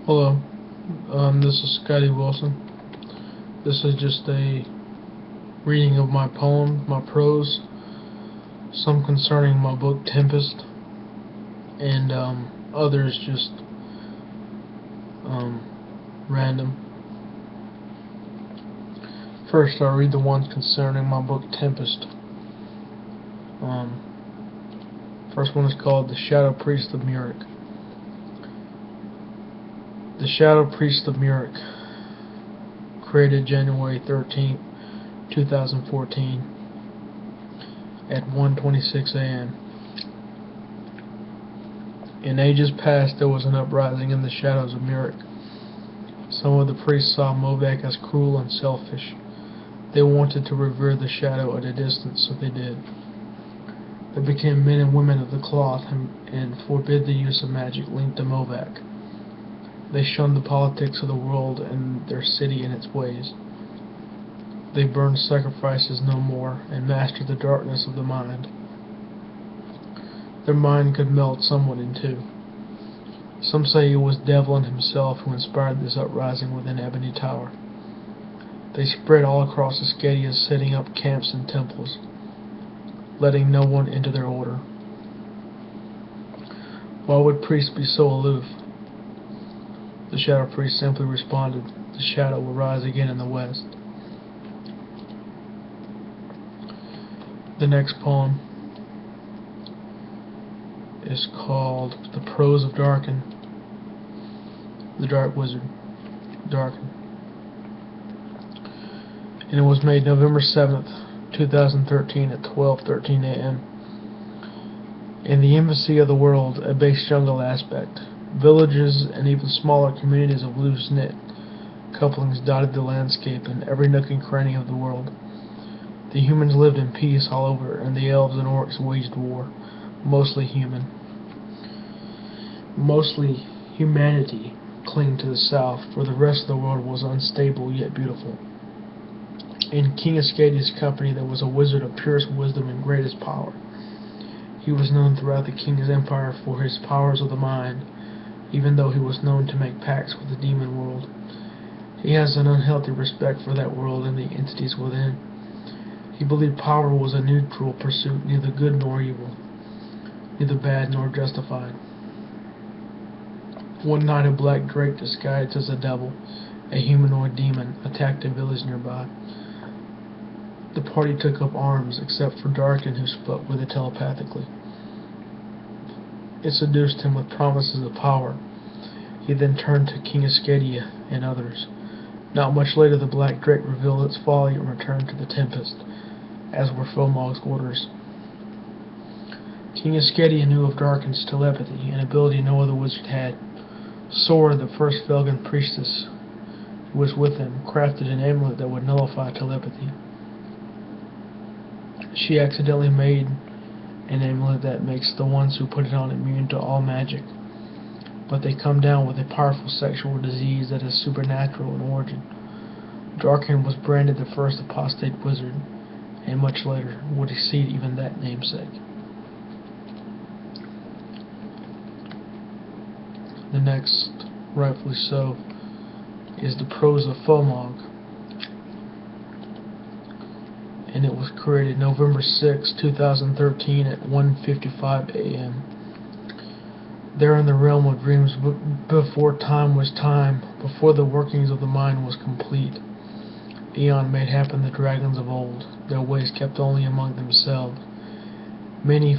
Hello, this is Scotty Wilson. This is just a reading of my poem, my prose, some concerning my book Tempest, and others just random. First, I'll read the ones concerning my book Tempest. First one is called The Shadow Priest of Murik. The Shadow Priest of Murik, created January 13th, 2014, at 1:26 a.m. In ages past there was an uprising in the shadows of Murik. Some of the priests saw Movak as cruel and selfish. They wanted to revere the shadow at a distance, so they did. They became men and women of the cloth and forbid the use of magic linked to Movak. They shunned the politics of the world and their city and its ways. They burned sacrifices no more and mastered the darkness of the mind. Their mind could melt someone in two. Some say it was Devlin himself who inspired this uprising within Ebony Tower. They spread all across Ascadia, setting up camps and temples, letting no one into their order. Why would priests be so aloof? The Shadow Priest simply responded, "The shadow will rise again in the west." The next poem is called The Prose of Darken, the Dark Wizard, Darken. And it was made November 7th, 2013 at 12:13 a.m. In the embassy of the world, a base jungle aspect. Villages and even smaller communities of loose-knit couplings dotted the landscape in every nook and cranny of the world. The humans lived in peace all over, and the elves and orcs waged war, mostly human. Mostly humanity clinging to the south, for the rest of the world was unstable yet beautiful. In King Ascadia's company there was a wizard of purest wisdom and greatest power. He was known throughout the king's empire for his powers of the mind, even though he was known to make pacts with the demon world. He has an unhealthy respect for that world and the entities within. He believed power was a neutral pursuit, neither good nor evil, neither bad nor justified. One night a black drake disguised as a devil, a humanoid demon, attacked a village nearby. The party took up arms, except for Darken, who spoke with it telepathically. It seduced him with promises of power. He then turned to King Ascadia and others. Not much later the black drake revealed its folly and returned to the Tempest, as were Fomog's orders. King Ascadia knew of Darken's telepathy, an ability no other wizard had. Sora, the first Felgen priestess who was with him, crafted an amulet that would nullify telepathy. She accidentally made an amulet that makes the ones who put it on immune to all magic, but they come down with a powerful sexual disease that is supernatural in origin. Darken was branded the first apostate wizard, and much later would exceed even that namesake. The next, rightfully so, is The Prose of Fomog, and it was created November 6, 2013 at 1:55 a.m. There in the realm of dreams, before time was time, before the workings of the mind was complete, Aeon made happen the dragons of old, their ways kept only among themselves. Many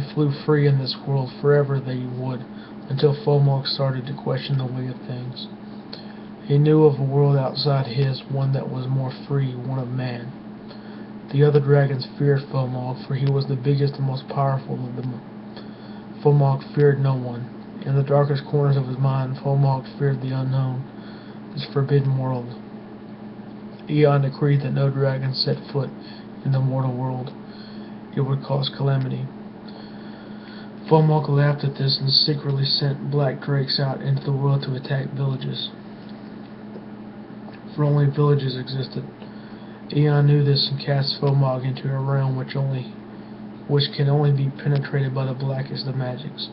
flew free in this world, forever they would, until Fomog started to question the way of things. He knew of a world outside his, one that was more free, one of man. The other dragons feared Fomog, for he was the biggest and most powerful of them. Fomog feared no one. In the darkest corners of his mind, Fomog feared the unknown, this forbidden world. Aeon decreed that no dragon set foot in the mortal world. It would cause calamity. Fomog laughed at this and secretly sent black drakes out into the world to attack villages. For only villages existed. Aeon knew this and cast Fomog into a realm which can only be penetrated by the blackest of magics.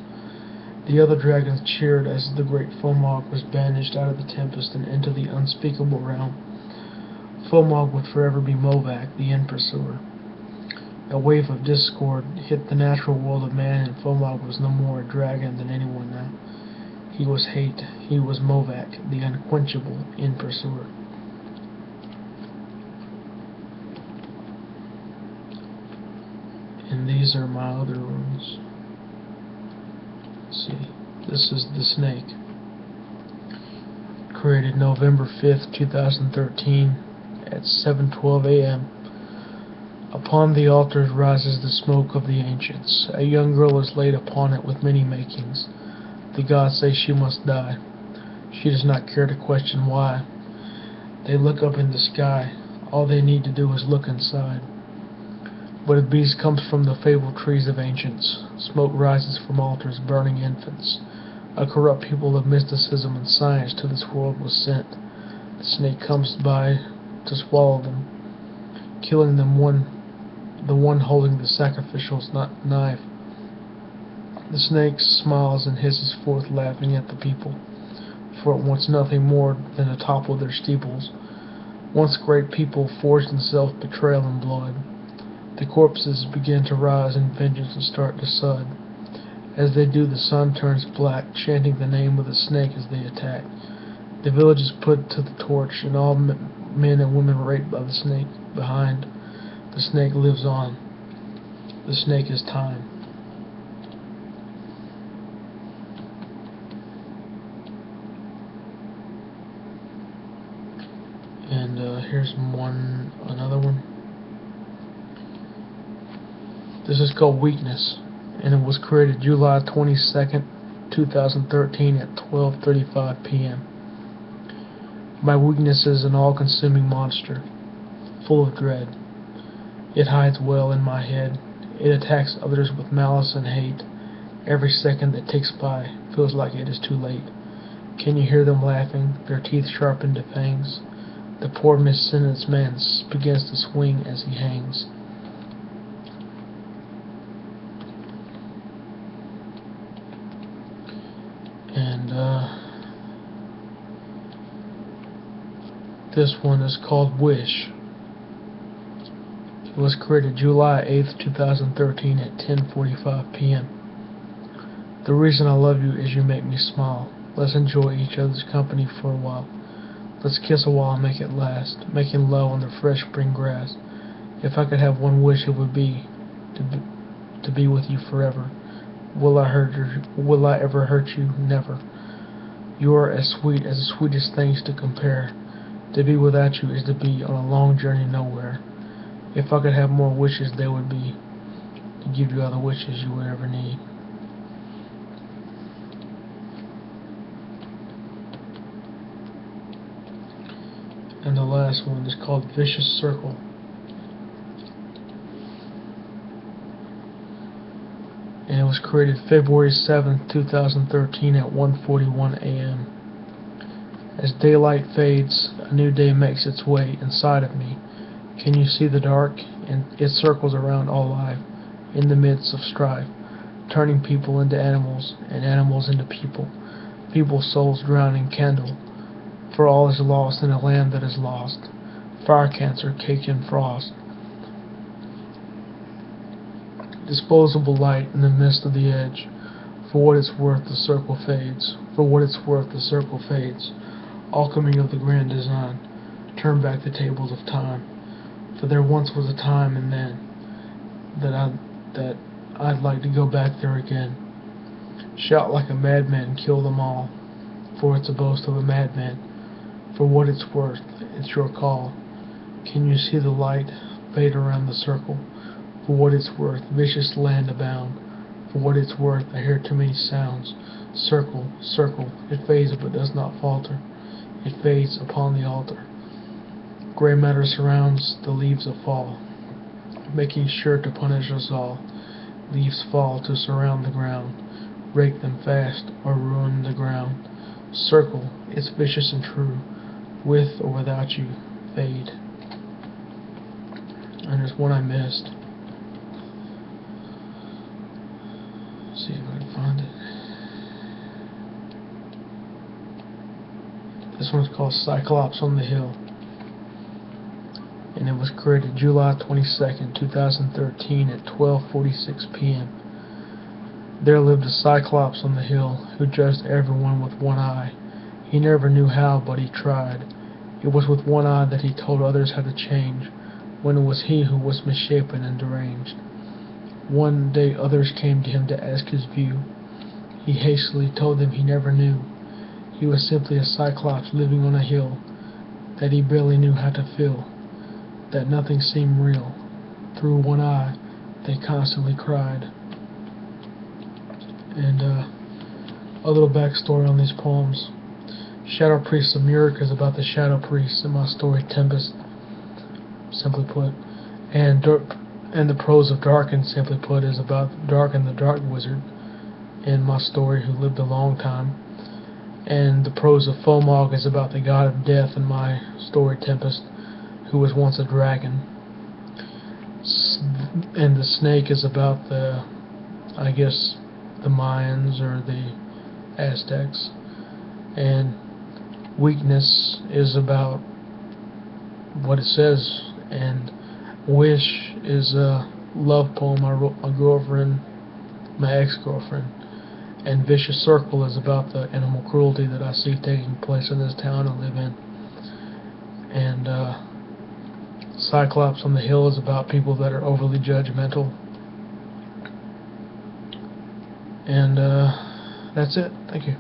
The other dragons cheered as the great Fomog was banished out of the tempest and into the unspeakable realm. Fomog would forever be Movak, the end pursuer. A wave of discord hit the natural world of man, and Fomog was no more a dragon than anyone now. He was hate. He was Movak, the unquenchable end pursuer. And these are my other runes. Let's see. This is the snake. Created November 5th, 2013 at 7:12 a.m. Upon the altars rises the smoke of the ancients. A young girl is laid upon it with many makings. The gods say she must die. She does not care to question why. They look up in the sky. All they need to do is look inside. But a beast comes from the fabled trees of ancients. Smoke rises from altars, burning infants. A corrupt people of mysticism and science to this world was sent. The snake comes by to swallow them, killing them the one holding the sacrificial knife. The snake smiles and hisses forth, laughing at the people, for it wants nothing more than to topple their steeples. Once great people forged in self-betrayal and blood. The corpses begin to rise in vengeance and start to sud. As they do, the sun turns black, chanting the name of the snake as they attack. The village is put to the torch, and all men and women raped by the snake behind. The snake lives on. The snake is time. And here's another one. This is called Weakness, and it was created July 22nd, 2013 at 12:35 p.m. My weakness is an all-consuming monster, full of dread. It hides well in my head. It attacks others with malice and hate. Every second that ticks by feels like it is too late. Can you hear them laughing, their teeth sharpened to fangs? The poor missentenced man begins to swing as he hangs. And this one is called Wish. It was created July 8th, 2013 at 10:45 p.m. The reason I love you is you make me smile. Let's enjoy each other's company for a while. Let's kiss a while and make it last, making love on the fresh spring grass. If I could have one wish, it would be to be with you forever. Will I ever hurt you? Never. You are as sweet as the sweetest things to compare. To be without you is to be on a long journey nowhere. If I could have more wishes, they would be to give you all the wishes you would ever need. And the last one is called Vicious Circle. And it was created February 7th, 2013 at 1:41 a.m. As daylight fades, a new day makes its way inside of me. Can you see the dark? And it circles around all life, in the midst of strife, turning people into animals, and animals into people. People's souls drown in candle, for all is lost in a land that is lost. Fire cancer caked in frost. Disposable light in the midst of the edge. For what it's worth, the circle fades. For what it's worth, the circle fades. Alchemy of the grand design. Turn back the tables of time. For there once was a time and then that I'd like to go back there again. Shout like a madman, kill them all. For it's a boast of a madman. For what it's worth, it's your call. Can you see the light fade around the circle? For what it's worth, vicious land abound. For what it's worth, I hear too many sounds. Circle, circle, it fades but does not falter. It fades upon the altar. Grey matter surrounds the leaves of fall, making sure to punish us all. Leaves fall to surround the ground. Rake them fast or ruin the ground. Circle, it's vicious and true. With or without you, fade. And there's one I missed. Let's see if I can find it. This one's called Cyclops on the Hill, and it was created July 22nd, 2013 at 12:46 p.m. There lived a Cyclops on the hill who judged everyone with one eye. He never knew how, but he tried. It was with one eye that he told others how to change, when it was he who was misshapen and deranged. One day others came to him to ask his view. He hastily told them he never knew. He was simply a Cyclops living on a hill that he barely knew how to feel, that nothing seemed real. Through one eye, they constantly cried. And a little backstory on these poems. Shadow Priest of Muric is about the Shadow Priest in my story Tempest, simply put. And the Prose of Darken, simply put, is about Darken the Dark Wizard in my story who lived a long time. And the Prose of Fomog is about the God of Death in my story Tempest, who was once a dragon. And the Snake is about the, I guess, the Mayans or the Aztecs. And Weakness is about what it says. And Wish is a love poem I wrote my girlfriend, my ex-girlfriend. And Vicious Circle is about the animal cruelty that I see taking place in this town I live in. And Cyclops on the Hill is about people that are overly judgmental. And that's it. Thank you.